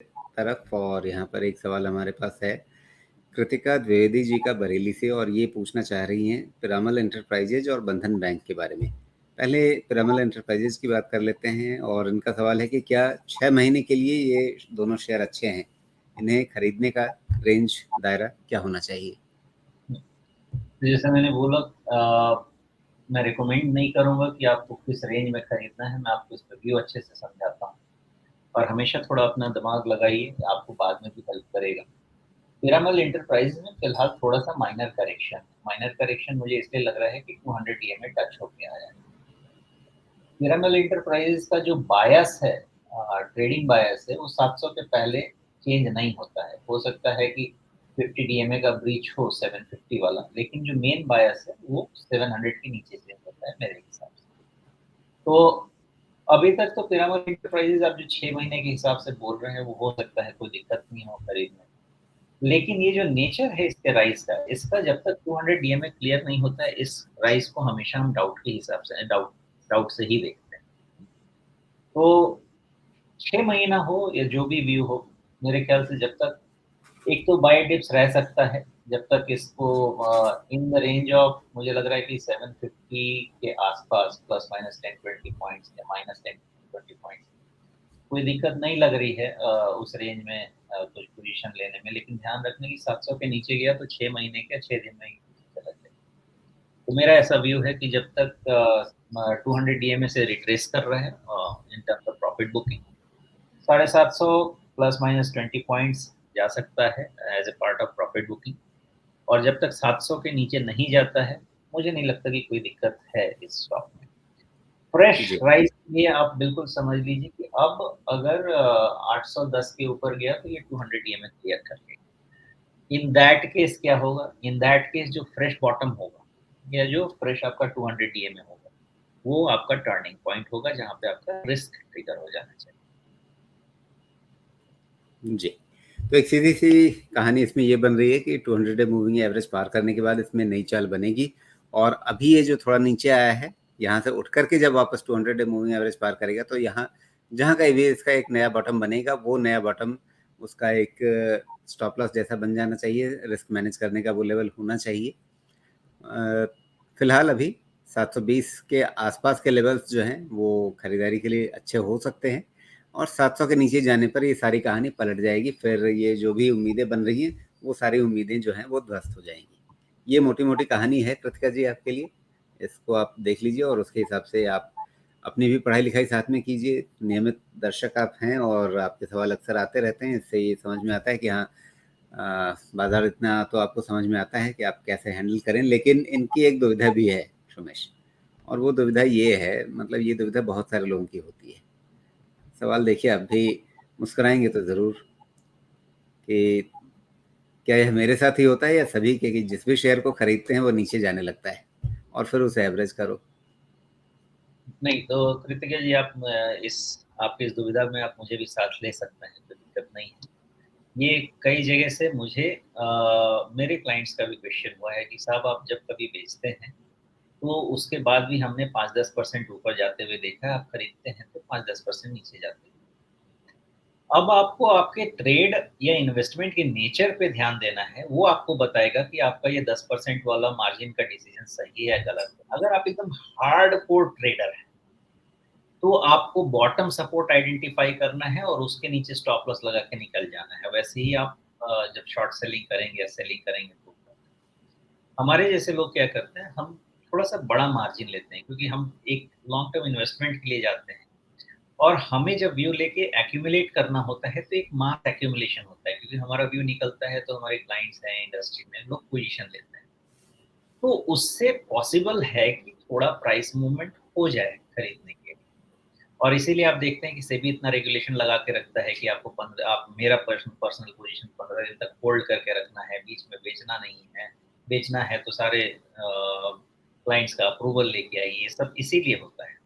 तरफ और यहाँ पर एक सवाल हमारे पास है कृतिका द्विवेदी जी का बरेली से और ये पूछना चाह रही हैं पिरामल एंटरप्राइजेज और बंधन बैंक के बारे में। पहले पिरामल एंटरप्राइजेज की बात कर लेते हैं और इनका सवाल है कि क्या 6 महीने के लिए ये दोनों शेयर अच्छे हैं? इन्हें खरीदने का रेंज दायरा क्या होना चाहिए? जैसे मैंने बोला, मैं रिकमेंड नहीं करूंगा कि आपको किस रेंज में खरीदना है। मैं आपको इस पर व्यू अच्छे से समझाता हूँ और हमेशा थोड़ा अपना दिमाग लगाइए, आपको बाद में भी हेल्प करेगा। पिरामल एंटरप्राइज में फिलहाल थोड़ा सा माइनर करेक्शन मुझे इसलिए लग रहा है कि 200 डीए में टच होके आया है। पिरामल एंटरप्राइज का जो बायस है, ट्रेडिंग बायस है, वो 700 के पहले चेंज नहीं होता है। हो सकता है कि 50 डीएमए का ब्रीच हो 750 वाला, लेकिन जो मेन बायस है वो 700 के नीचे चेंज होता है मेरे हिसाब से। तो अभी तक तो पिरामल एंटरप्राइजेज आप जो 6 महीने के हिसाब से बोल रहे हैं वो हो सकता है, कोई दिक्कत नहीं हो खरीदने में। लेकिन ये जो नेचर है इसके राइज का, इसका जब तक 200 डीएमए क्लियर नहीं होता है, इस राइज को हमेशा हम डाउट के हिसाब से डाउट से ही देखते हैं। तो 6 महीना हो या जो भी व्यू हो, मेरे ख्याल से जब तक एक तो बाय डिप्स रह सकता है, जब तक इसको इन द रेंज ऑफ, मुझे लग रहा है कि 750 के आसपास प्लस माइनस 10-20 पॉइंट्स या माइनस 10-20 पॉइंट्स, कोई दिक्कत नहीं लग रही है उस रेंज में कुछ पोजीशन लेने में। लेकिन ध्यान रखने की 700 के नीचे गया तो 6 महीने के 6 दिन में ही चला जाए। तो मेरा ऐसा व्यू है कि जब तक 200 डीएमए से रिट्रेस कर रहे हैं in terms of profit booking, 750 plus minus 20 points जा सकता है as a part of profit booking. और जब तक 700 के नीचे नहीं जाता है, मुझे नहीं लगता कि कोई दिक्कत है इस स्टॉक में। फ्रेश जी। राइस ये आप बिल्कुल समझ लीजिए कि अब अगर 810 के ऊपर गया तो ये 200 डीएमए क्लियर कर लेगा। इन दैट केस क्या होगा? इन दैट केस जो फ्रेश बॉटम होगा या जो फ्रेश आपका 200 डीएमए होगा, वो आपका टर्निंग पॉइंट होगा जहाँ पे आपका रिस्क ट्रिगर हो जाना चाहिए। जी। तो एक सीधी-सी कहानी इसमें ये बन रही है कि 200 डे मूविंग एवरेज पार करने के बाद इसमें नई चाल बनेगी और अभी ये जो थोड़ा नीचे आया है, यहाँ से उठ कर के जब वापस 200 डे मूविंग एवरेज पार करेगा तो यहाँ जहाँ कहीं भी इसका एक नया बॉटम बनेगा, वो नया बॉटम उसका एक स्टॉप लॉस जैसा बन जाना चाहिए, रिस्क मैनेज करने का वो लेवल होना चाहिए। फिलहाल अभी 720 के आसपास के लेवल्स जो हैं, वो खरीदारी के लिए अच्छे हो सकते हैं और 700 के नीचे जाने पर ये सारी कहानी पलट जाएगी। फिर ये जो भी उम्मीदें बन रही हैं, वो सारी उम्मीदें जो हैं वो ध्वस्त हो जाएँगी। ये मोटी-मोटी कहानी है कृतिका जी आपके लिए। इसको आप देख लीजिए और उसके हिसाब से आप अपनी भी पढ़ाई-लिखाई साथ में कीजिए। नियमित दर्शक आप हैं और आपके सवाल अक्सर आते रहते हैं। इससे ये समझ में आता है कि हाँ बाज़ार इतना तो आपको समझ में आता है कि आप कैसे हैंडल करें। लेकिन इनकी एक दुविधा भी है रमेश, और वो दुविधा ये है, मतलब ये दुविधा बहुत सारे लोगों की होती है। सवाल देखिए, आप भी मुस्कुराएँगे तो ज़रूर कि क्या यह मेरे साथ ही होता है या सभी के, कि जिस भी शेयर को खरीदते हैं वो नीचे जाने लगता है और फिर उसे एवरेज करो? नहीं तो कृतिका जी, आप इस आपकी इस दुविधा में आप मुझे भी साथ ले सकते हैं, कोई दिक्कत नहीं है। ये कई जगह से मुझे मेरे क्लाइंट्स का भी क्वेश्चन हुआ है कि साहब आप जब कभी बेचते हैं तो उसके बाद भी हमने 5-10% ऊपर जाते हुए देखा है, आप खरीदते हैं तो 5-10% नीचे जाते हैं। अब आपको आपके ट्रेड या इन्वेस्टमेंट के नेचर पे ध्यान देना है, वो आपको बताएगा कि आपका ये 10% वाला मार्जिन का डिसीजन सही है या गलत है। अगर आप एकदम हार्डकोर ट्रेडर हैं, तो आपको बॉटम सपोर्ट आइडेंटिफाई करना है और उसके नीचे स्टॉप लॉस लगा के निकल जाना है। वैसे ही आप जब शॉर्ट सेलिंग करेंगे या सेलिंग करेंगे तो हमारे जैसे लोग क्या करते हैं, हम थोड़ा-सा बड़ा मार्जिन लेते हैं क्योंकि हम एक लॉन्ग टर्म इन्वेस्टमेंट के लिए जाते हैं और हमें जब व्यू लेके एक्यूमुलेट करना होता है तो एक मास एक्यूमुलेशन होता है, क्योंकि हमारा व्यू निकलता है तो हमारे क्लाइंट्स हैं, इंडस्ट्री में लोग पोजीशन लेते हैं। तो उससे पॉसिबल है कि थोड़ा प्राइस मूवमेंट हो जाए खरीदने के लिए। और इसीलिए आप देखते हैं कि सेबी इतना रेगुलेशन लगा के रखता है कि आपको 15, आप मेरा पर्सनल पोजीशन 15 दिन तक होल्ड करके रखना है, बीच में बेचना नहीं है। बेचना है तो सारे क्लाइंट्स का अप्रूवल लेके आइए, ये सब इसीलिए होता है।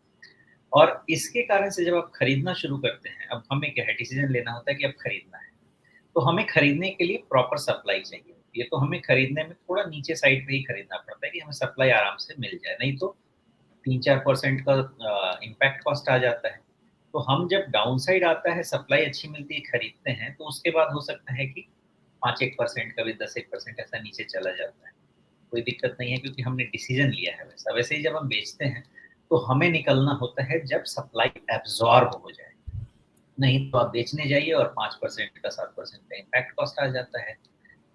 और इसके कारण से जब आप खरीदना शुरू करते हैं, अब हमें क्या है, डिसीजन लेना होता है कि अब खरीदना है। तो हमें खरीदने के लिए प्रॉपर सप्लाई चाहिए होती है, तो हमें खरीदने में थोड़ा नीचे साइड पे ही खरीदना पड़ता है कि हमें सप्लाई आराम से मिल जाए, नहीं तो 3-4% का इम्पैक्ट कॉस्ट आ जाता है। तो हम जब डाउन साइड आता है, सप्लाई अच्छी मिलती है, खरीदते हैं, तो उसके बाद हो सकता है कि 5-1% कभी 10-1% ऐसा नीचे चला जाता है। कोई दिक्कत नहीं है क्योंकि हमने डिसीज़न लिया है वैसा। वैसे ही जब हम बेचते हैं, तो हमें निकलना होता है जब सप्लाई एब्ज़ॉर्ब हो जाए। नहीं तो आप बेचने जाइए और 5% का 7% का इम्पैक्ट कॉस्ट आ जाता है।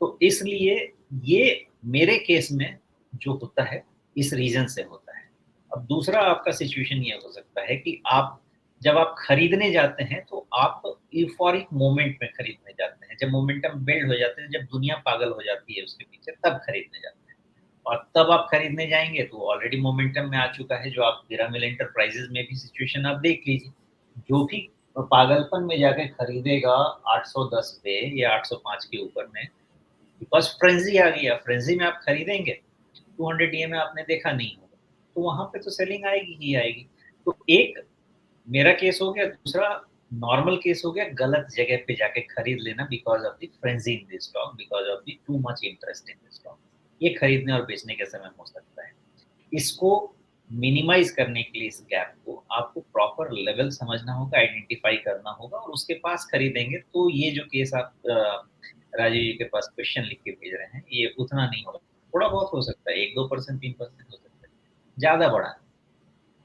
तो इसलिए ये मेरे केस में जो होता है, इस रीज़न से होता है। अब दूसरा आपका सिचुएशन ये हो सकता है कि आप जब आप खरीदने जाते हैं, तो आप यूफ़ोरिक मोमेंट में खरीदने जाते हैं। जब मोमेंटम बिल्ड हो जाते हैं, जब दुनिया पागल हो जाती है उसके पीछे, तब खरीदने जाते हैं। और तब आप खरीदने जाएँगे तो ऑलरेडी मोमेंटम में आ चुका है, जो आप पिरामिल एंटरप्राइज़ेज़ में भी सिचुएशन आप देख लीजिए। जो भी पागलपन में जाके खरीदेगा 810 पे या 805 के ऊपर में, बिकॉज़ फ्रेंज़ी आ गई है, फ्रेंज़ी में आप खरीदेंगे, 200 ईएमए आपने देखा नहीं होगा, तो वहाँ पे तो सेलिंग आएगी ही आएगी। तो एक मेरा केस हो गया, दूसरा नॉर्मल केस हो गया गलत जगह पे जाके खरीद लेना because of the frenzy in the stock, because of the too much interest in the stock. ये खरीदने और बेचने के समय हो सकता है। इसको मिनिमाइज़ करने के लिए इस गैप को आपको प्रॉपर लेवल समझना होगा, आइडेंटिफ़ाई करना होगा और उसके पास खरीदेंगे तो ये जो केस आप राजीव जी के पास क्वेश्चन लिख के भेज रहे हैं, ये उतना नहीं होगा। थोड़ा बहुत हो सकता है, 1-2% 3% हो सकता है, ज़्यादा बड़ा नहीं।